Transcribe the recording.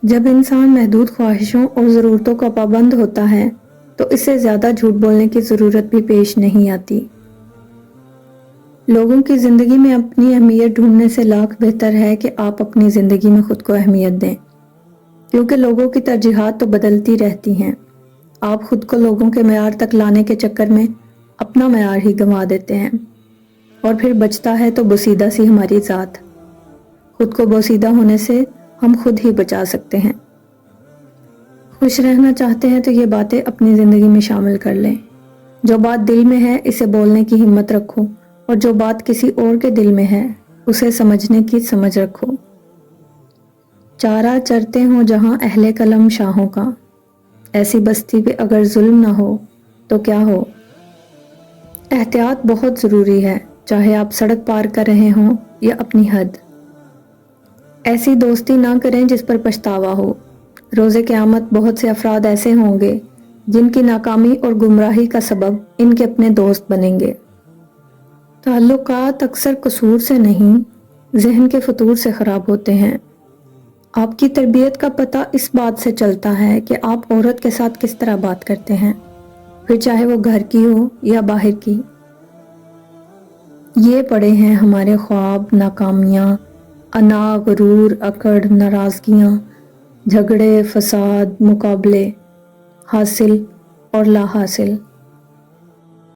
جب انسان محدود خواہشوں اور ضرورتوں کا پابند ہوتا ہے تو اسے زیادہ جھوٹ بولنے کی ضرورت بھی پیش نہیں آتی۔ لوگوں کی زندگی میں اپنی اہمیت ڈھونڈنے سے لاکھ بہتر ہے کہ آپ اپنی زندگی میں خود کو اہمیت دیں، کیونکہ لوگوں کی ترجیحات تو بدلتی رہتی ہیں۔ آپ خود کو لوگوں کے معیار تک لانے کے چکر میں اپنا معیار ہی گنوا دیتے ہیں، اور پھر بچتا ہے تو بوسیدہ سی ہماری ذات۔ خود کو بوسیدہ ہونے سے ہم خود ہی بچا سکتے ہیں۔ خوش رہنا چاہتے ہیں تو یہ باتیں اپنی زندگی میں شامل کر لیں۔ جو بات دل میں ہے اسے بولنے کی ہمت رکھو، اور جو بات کسی اور کے دل میں ہے اسے سمجھنے کی سمجھ رکھو۔ چارہ چرتے ہوں جہاں اہل قلم شاہوں کا، ایسی بستی پہ اگر ظلم نہ ہو تو کیا ہو۔ احتیاط بہت ضروری ہے، چاہے آپ سڑک پار کر رہے ہوں یا اپنی حد۔ ایسی دوستی نہ کریں جس پر پچھتاوا ہو۔ روز قیامت بہت سے افراد ایسے ہوں گے جن کی ناکامی اور گمراہی کا سبب ان کے اپنے دوست بنیں گے۔ تعلقات اکثر قصور سے نہیں، ذہن کے فطور سے خراب ہوتے ہیں۔ آپ کی تربیت کا پتہ اس بات سے چلتا ہے کہ آپ عورت کے ساتھ کس طرح بات کرتے ہیں، پھر چاہے وہ گھر کی ہو یا باہر کی۔ یہ پڑے ہیں ہمارے خواب، ناکامیاں، انا، غرور، اکڑ، ناراضگیاں، جھگڑے، فساد، مقابلے، حاصل اور لا حاصل۔